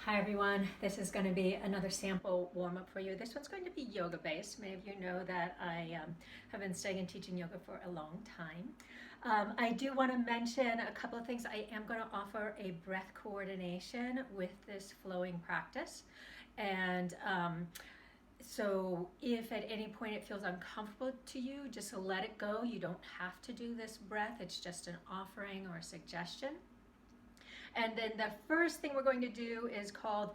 Hi everyone, this is going to be another sample warm-up for you. This one's going to be yoga based. Many of you know that I have been studying and teaching yoga for a long time. I do want to mention a couple of things. I am going to offer a breath coordination with this flowing practice, and so if at any point it feels uncomfortable to you, just let it go. You don't have to do this breath. It's just an offering or a suggestion. And then the first thing we're going to do is called,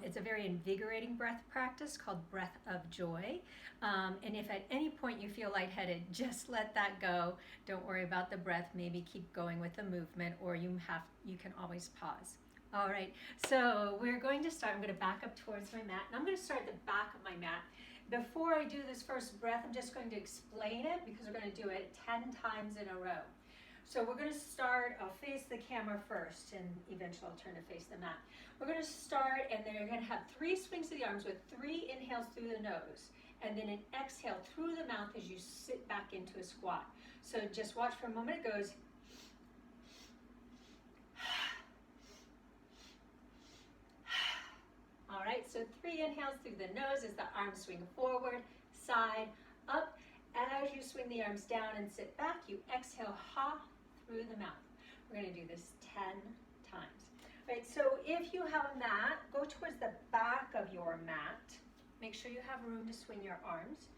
it's a very invigorating breath practice called Breath of Joy. And if at any point you feel lightheaded, just let that go. Don't worry about the breath. Maybe keep going with the movement, or you can always pause. All right, so we're going to start. I'm going to back up towards my mat, and I'm going to start at the back of my mat. Before I do this first breath, I'm just going to explain it because we're going to do it 10 times in a row. So we're going to start, I'll face the camera first, and eventually I'll turn to face the mat. We're going to start, and then you're going to have 3 swings of the arms with 3 inhales through the nose, and then an exhale through the mouth as you sit back into a squat. So just watch for a moment. It goes. All right, so 3 inhales through the nose as the arms swing forward, side, up. As you swing the arms down and sit back, you exhale, ha, through the mouth. We're going to do this 10 times. All right, so if you have a mat, go towards the back of your mat. Make sure you have room to swing your arms.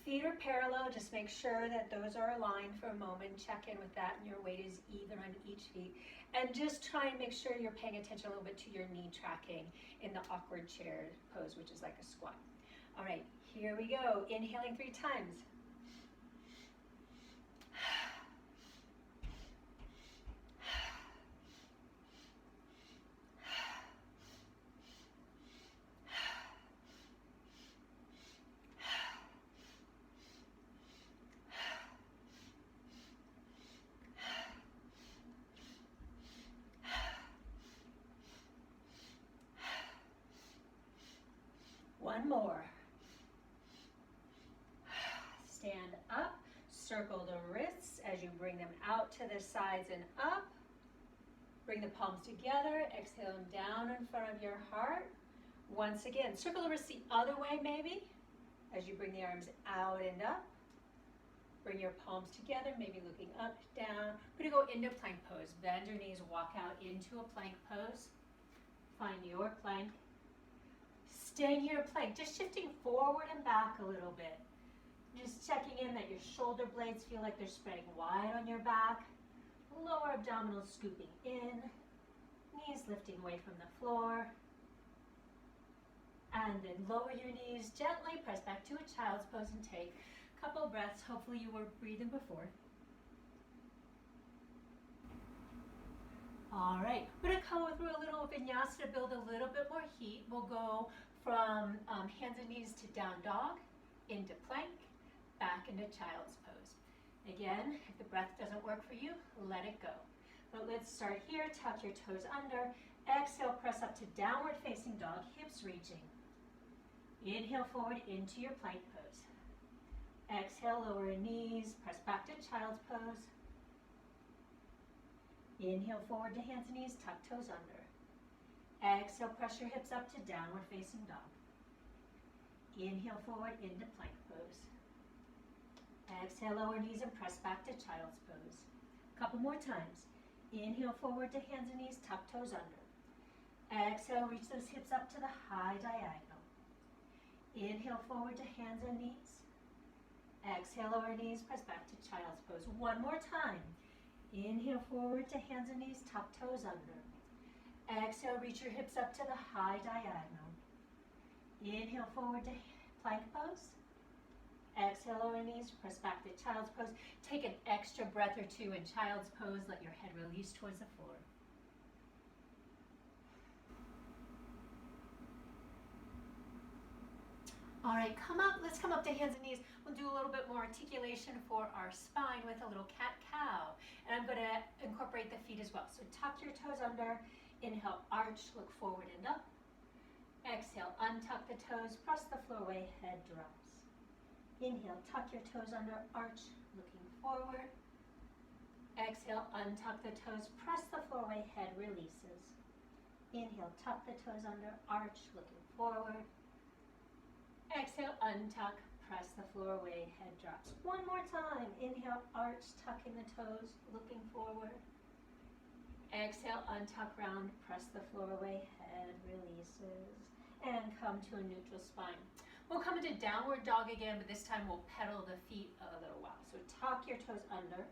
Feet are parallel. Just make sure that those are aligned for a moment. Check in with that, and your weight is even on each feet. And just try and make sure you're paying attention a little bit to your knee tracking in the awkward chair pose, which is like a squat. All right, here we go. Inhaling 3 times. One more. Stand up, circle the wrists as you bring them out to the sides and up. Bring the palms together, exhale them down in front of your heart. Once again, circle the wrists the other way maybe, as you bring the arms out and up. Bring your palms together, maybe looking up, down. We're gonna go into plank pose. Bend your knees, walk out into a plank pose. Find your plank. Stay in your plank, just shifting forward and back a little bit. Just checking in that your shoulder blades feel like they're spreading wide on your back. Lower abdominals scooping in. Knees lifting away from the floor. And then lower your knees gently, press back to a child's pose and take a couple breaths. Hopefully you were breathing before. All right, we're going to go through a little vinyasa to build a little bit more heat. We'll go from hands and knees to down dog, into plank, back into child's pose. Again, if the breath doesn't work for you, let it go. But let's start here. Tuck your toes under. Exhale, press up to downward facing dog, hips reaching. Inhale forward into your plank pose. Exhale, lower knees, press back to child's pose. Inhale forward to hands and knees, tuck toes under. Exhale, press your hips up to downward facing dog. Inhale forward into plank pose. Exhale, lower knees and press back to child's pose. A couple more times. Inhale forward to hands and knees, tuck toes under. Exhale, reach those hips up to the high diagonal. Inhale forward to hands and knees. Exhale, lower knees, press back to child's pose. One more time. Inhale forward to hands and knees, tuck toes under. Exhale, reach your hips up to the high diagonal. Inhale forward to plank pose. Exhale, lower knees, press back to child's pose. Take an extra breath or two in child's pose. Let your head release towards the floor. All right, let's come up to hands and knees. We'll do a little bit more articulation for our spine with a little cat-cow. And I'm gonna incorporate the feet as well. So tuck your toes under, inhale, arch, look forward and up. Exhale, untuck the toes, press the floor away, head drops. Inhale, tuck your toes under, arch, looking forward. Exhale, untuck the toes, press the floor away, head releases. Inhale, tuck the toes under, arch, looking forward. Exhale, untuck, press the floor away, head drops. One more time. Inhale, arch, tucking the toes, looking forward. Exhale, untuck, round, press the floor away, head releases. And come to a neutral spine. We'll come into downward dog again, but this time we'll pedal the feet a little while. So tuck your toes under,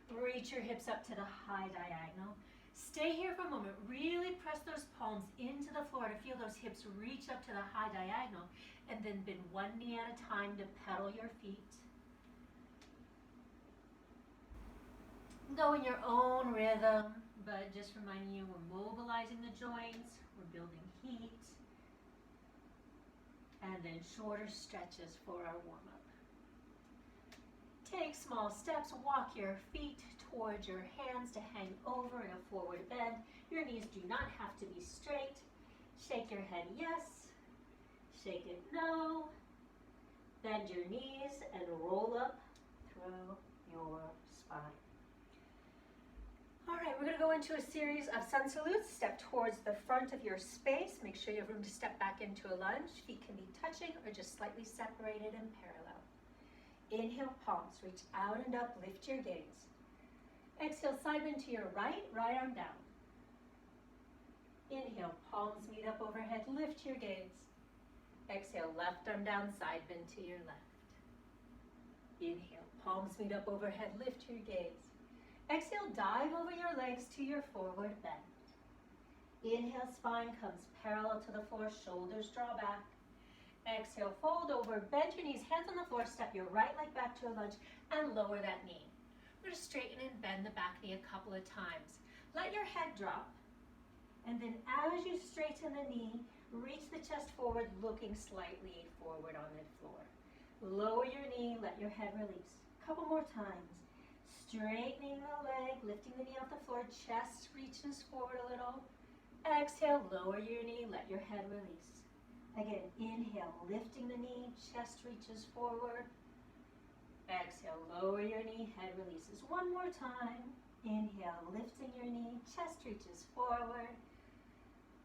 reach your hips up to the high diagonal. Stay here for a moment. Really press those palms into the floor to feel those hips reach up to the high diagonal, and then bend one knee at a time to pedal your feet. Go in your own rhythm, but just reminding you we're mobilizing the joints, we're building heat, and then shorter stretches for our warm-up. Take small steps, walk your feet towards your hands to hang over in a forward bend. Your knees do not have to be straight. Shake your head yes, shake it no. Bend your knees and roll up through your spine. All right, we're going to go into a series of sun salutes. Step towards the front of your space. Make sure you have room to step back into a lunge. Feet can be touching or just slightly separated and parallel. Inhale, palms, reach out and up, lift your gaze. Exhale, side bend to your right, right arm down. Inhale, palms meet up overhead, lift your gaze. Exhale, left arm down, side bend to your left. Inhale, palms meet up overhead, lift your gaze. Exhale, dive over your legs to your forward bend. Inhale, spine comes parallel to the floor, shoulders draw back. Exhale, fold over, bend your knees, hands on the floor, step your right leg back to a lunge, and lower that knee. We're going to straighten and bend the back knee a couple of times. Let your head drop, and then as you straighten the knee, reach the chest forward, looking slightly forward on the floor. Lower your knee, let your head release. A couple more times. Straightening the leg, lifting the knee off the floor, chest reaches forward a little. Exhale, lower your knee, let your head release. Again, inhale, lifting the knee, chest reaches forward. Exhale, lower your knee, head releases. One more time. Inhale, lifting your knee, chest reaches forward.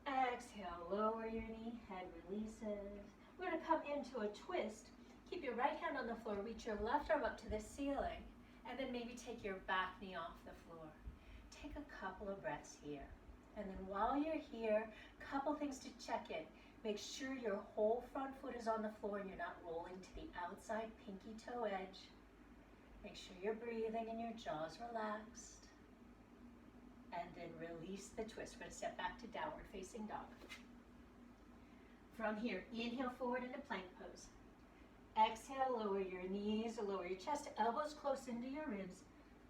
Exhale, lower your knee, head releases. We're going to come into a twist. Keep your right hand on the floor, reach your left arm up to the ceiling, and then maybe take your back knee off the floor. Take a couple of breaths here. And then while you're here, a couple things to check in. Make sure your whole front foot is on the floor and you're not rolling to the outside pinky toe edge. Make sure you're breathing and your jaw's relaxed. And then release the twist. We're going to step back to downward facing dog. From here, inhale forward into plank pose. Exhale, lower your knees, lower your chest, elbows close into your ribs.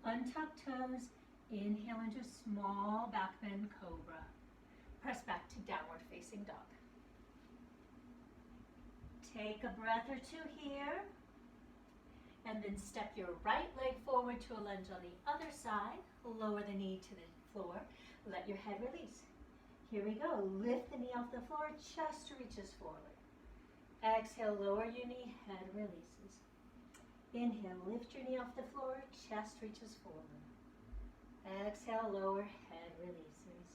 Untuck toes, inhale into small back bend cobra. Press back to downward facing dog. Take a breath or two here. And then step your right leg forward to a lunge on the other side. Lower the knee to the floor. Let your head release. Here we go. Lift the knee off the floor, chest reaches forward. Exhale, lower your knee, head releases. Inhale, lift your knee off the floor, chest reaches forward. Exhale, lower, head releases.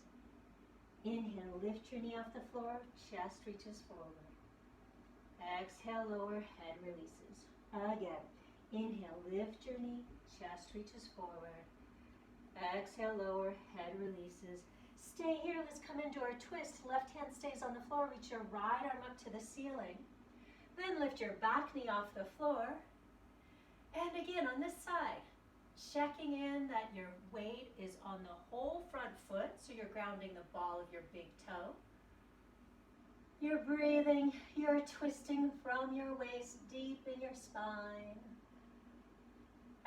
Inhale, lift your knee off the floor, chest reaches forward. Exhale, lower, head releases. Again, inhale, lift your knee, chest reaches forward. Exhale, lower, head releases. Stay here, let's come into our twist. Left hand stays on the floor, reach your right arm up to the ceiling. Then lift your back knee off the floor. And again, on this side, checking in that your weight is on the whole front foot, so you're grounding the ball of your big toe. You're breathing, you're twisting from your waist deep in your spine.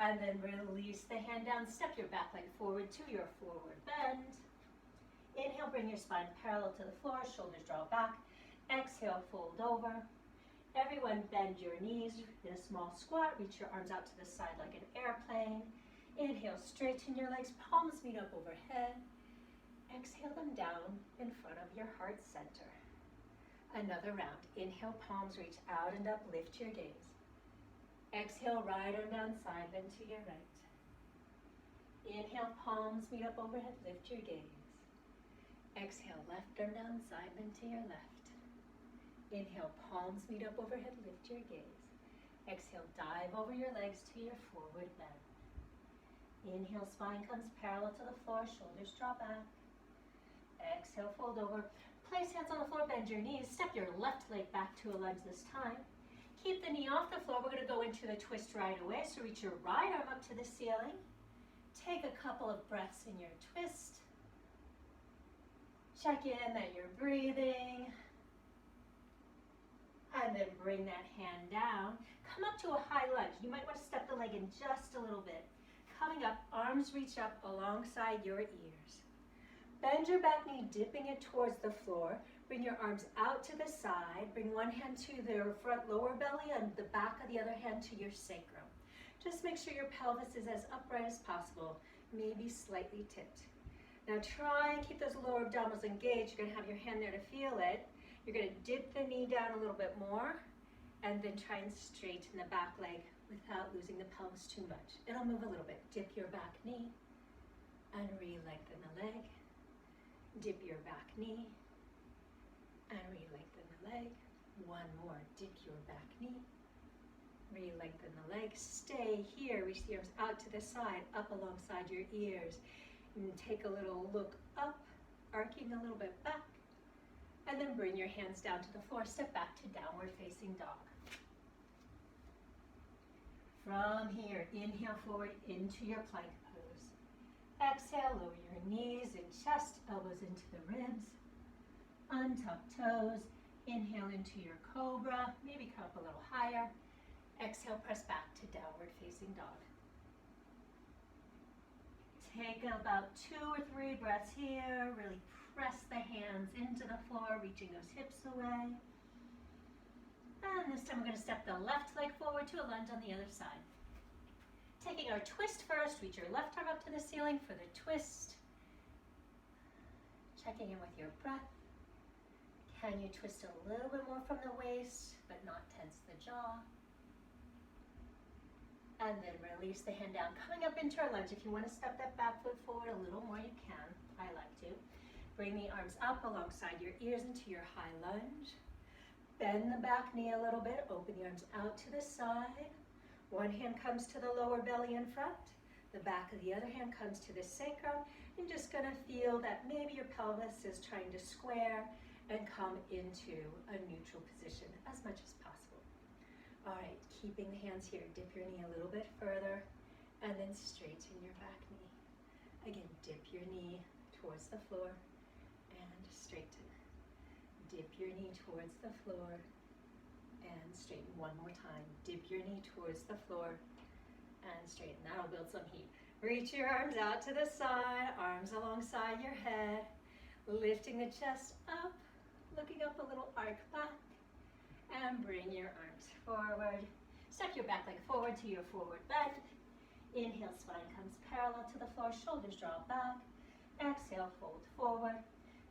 And then release the hand down, step your back leg forward to your forward bend. Inhale, bring your spine parallel to the floor, shoulders draw back. Exhale, fold over. Everyone bend your knees in a small squat, reach your arms out to the side like an airplane. Inhale, straighten your legs, palms meet up overhead. Exhale them down in front of your heart center. Another round. Inhale, palms reach out and up, lift your gaze. Exhale, right arm down, side bend to your right. Inhale, palms meet up overhead, lift your gaze. Exhale, left arm down the side, bend to your left. Inhale, palms meet up overhead, lift your gaze. Exhale, dive over your legs to your forward bend. Inhale, spine comes parallel to the floor, shoulders draw back. Exhale, fold over. Place hands on the floor, bend your knees. Step your left leg back to a lunge this time. Keep the knee off the floor. We're going to go into the twist right away. So reach your right arm up to the ceiling. Take a couple of breaths in your twist. Check in that you're breathing. And then bring that hand down. Come up to a high lunge. You might want to step the leg in just a little bit. Coming up, arms reach up alongside your ears. Bend your back knee, dipping it towards the floor. Bring your arms out to the side. Bring one hand to the front lower belly and the back of the other hand to your sacrum. Just make sure your pelvis is as upright as possible, maybe slightly tipped. Now try and keep those lower abdominals engaged. You're going to have your hand there to feel it. You're going to dip the knee down a little bit more and then try and straighten the back leg without losing the pelvis too much. It'll move a little bit. Dip your back knee and re-lengthen the leg. Dip your back knee and re-lengthen the leg. One more. Dip your back knee. Re-lengthen the leg. Stay here. Reach the arms out to the side, up alongside your ears. And take a little look up, arcing a little bit back. And then bring your hands down to the floor. Step back to downward facing dog. From here, inhale forward into your plank pose. Exhale, lower your knees and chest, elbows into the ribs. Untuck toes. Inhale into your cobra. Maybe come up a little higher. Exhale, press back to downward facing dog. Take about 2 or 3 breaths here. Really press the hands into the floor, reaching those hips away. And this time we're going to step the left leg forward to a lunge on the other side. Taking our twist first, reach your left arm up to the ceiling for the twist. Checking in with your breath. Can you twist a little bit more from the waist, but not tense the jaw? And then release the hand down. Coming up into our lunge. If you want to step that back foot forward a little more, you can. I like to. Bring the arms up alongside your ears into your high lunge. Bend the back knee a little bit. Open the arms out to the side. One hand comes to the lower belly in front. The back of the other hand comes to the sacrum. You're just going to feel that maybe your pelvis is trying to square and come into a neutral position as much as possible. All right, keeping the hands here. Dip your knee a little bit further and then straighten your back knee. Again, dip your knee towards the floor and straighten. Dip your knee towards the floor and straighten. One more time. Dip your knee towards the floor and straighten. That'll build some heat. Reach your arms out to the side, arms alongside your head, lifting the chest up, looking up a little arc back, and bring your arms forward. Step your back leg forward to your forward bend. Inhale, spine comes parallel to the floor, shoulders draw back. Exhale, fold forward.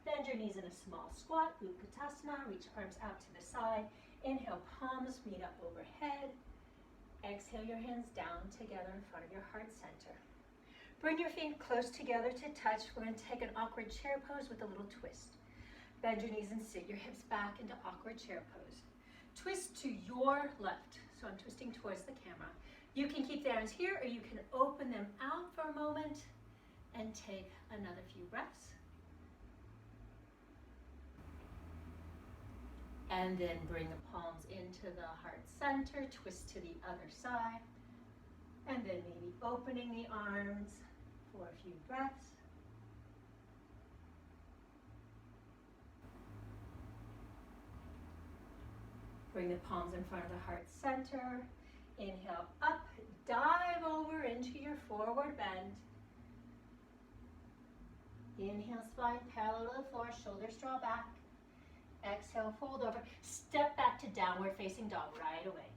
Bend your knees in a small squat, Utkatasana. Reach arms out to the side. Inhale, palms meet up overhead. Exhale, your hands down together in front of your heart center. Bring your feet close together to touch. We're going to take an awkward chair pose with a little twist. Bend your knees and sit your hips back into awkward chair pose. Twist to your left. So I'm twisting towards the camera. You can keep the arms here or you can open them out for a moment and take another few breaths. And then bring the palms into the heart center, twist to the other side. And then maybe opening the arms for a few breaths. Bring the palms in front of the heart center. Inhale up, dive over into your forward bend. Inhale, spine parallel to the floor, shoulders draw back. Exhale, fold over. Step back to downward facing dog right away.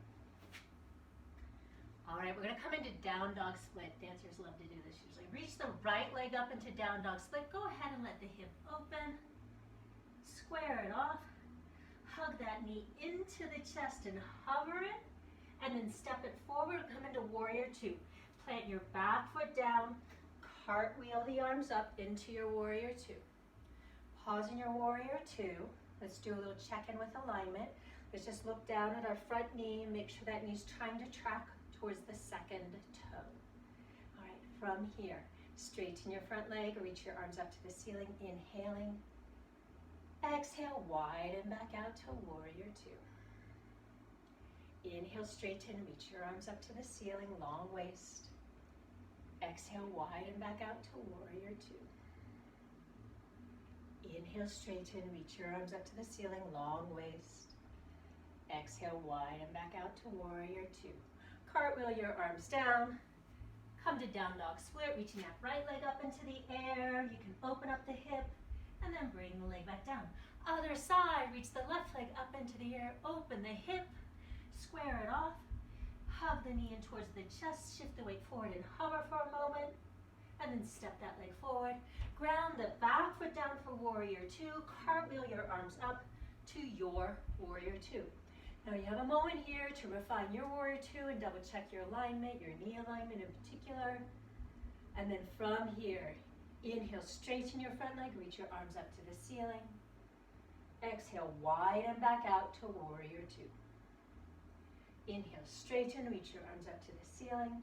All right, we're going to come into down dog split. Dancers love to do this usually. Reach the right leg up into down dog split. Go ahead and let the hip open. Square it off. Hug that knee into the chest and hover it. And then step it forward. Come into warrior two. Plant your back foot down. Cartwheel the arms up into your warrior two. pause in your warrior two. Let's do a little check-in with alignment. Let's just look down at our front knee and make sure that knee's trying to track towards the second toe. All right, from here, straighten your front leg, reach your arms up to the ceiling, inhaling. Exhale, widen back out to warrior two. Inhale, straighten, reach your arms up to the ceiling, long waist. Exhale, widen back out to warrior two. Inhale, straighten, reach your arms up to the ceiling, long waist. Exhale, widen back out to warrior two. Cartwheel your arms down. Come to down dog split, reaching that right leg up into the air. You can open up the hip and then bring the leg back down. Other side, reach the left leg up into the air, open the hip, square it off, hug the knee in towards the chest, shift the weight forward and hover for a moment, and then step that leg forward. Ground the back foot down for warrior two, cartwheel your arms up to your warrior two. Now you have a moment here to refine your warrior two and double check your alignment, your knee alignment in particular. And then from here, inhale, straighten your front leg, reach your arms up to the ceiling. Exhale, widen back out to warrior two. Inhale, straighten, reach your arms up to the ceiling.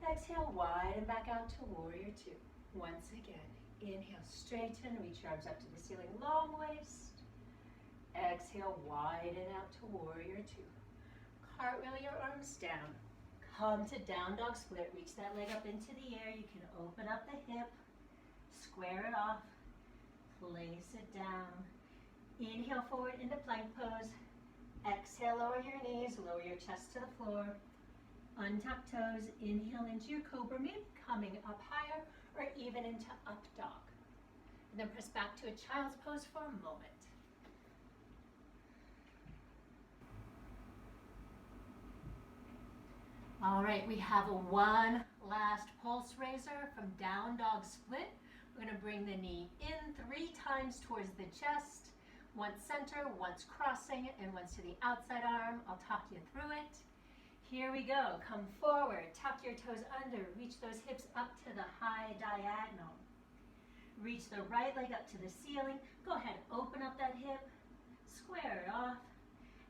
Exhale, widen back out to warrior two. Once again, inhale, straighten, reach your arms up to the ceiling, long waist. Exhale, widen out to warrior two. Cartwheel your arms down. Come to down dog split, reach that leg up into the air. You can open up the hip, square it off, place it down. Inhale forward into plank pose. Exhale, lower your knees, lower your chest to the floor. Untap toes, inhale into your cobra, maybe coming up higher or even into up dog. And then press back to a child's pose for a moment. All right, we have one last pulse raiser from down dog split. We're gonna bring the knee in 3 times towards the chest, once center, once crossing, and once to the outside arm. I'll talk you through it. Here we go, come forward, tuck your toes under, reach those hips up to the high diagonal. Reach the right leg up to the ceiling. Go ahead, open up that hip, square it off,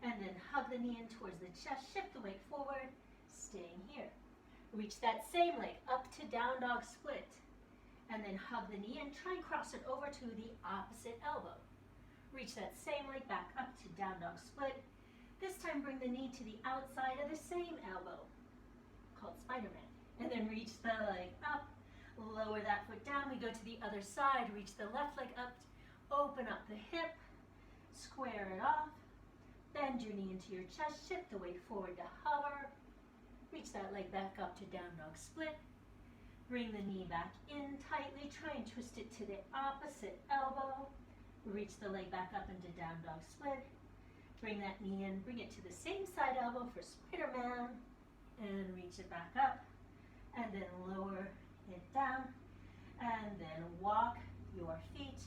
and then hug the knee in towards the chest, shift the weight forward, staying here. Reach that same leg up to down dog split, and then hug the knee and try and cross it over to the opposite elbow. Reach that same leg back up to down dog split. This time bring the knee to the outside of the same elbow, called Spider-Man. And then reach the leg up, lower that foot down. We go to the other side, reach the left leg up, open up the hip, square it off, bend your knee into your chest, shift the weight forward to hover. Reach that leg back up to down dog split. Bring the knee back in tightly, try and twist it to the opposite elbow. Reach the leg back up into down dog split. Bring that knee in, bring it to the same side elbow for Spider-Man, and reach it back up, and then lower it down, and then walk your feet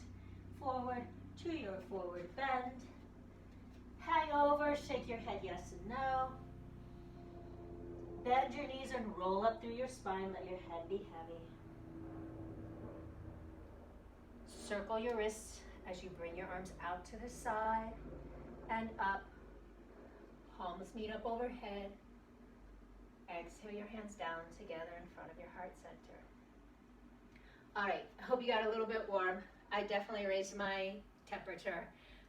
forward to your forward bend. Hang over, shake your head yes and no. Bend your knees and roll up through your spine, let your head be heavy. Circle your wrists as you bring your arms out to the side and up. Palms meet up overhead. Exhale your hands down together in front of your heart center. All right, I hope you got a little bit warm. I definitely raised my temperature.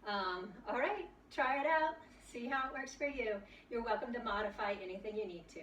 All right, try it out. See how it works for you. You're welcome to modify anything you need to.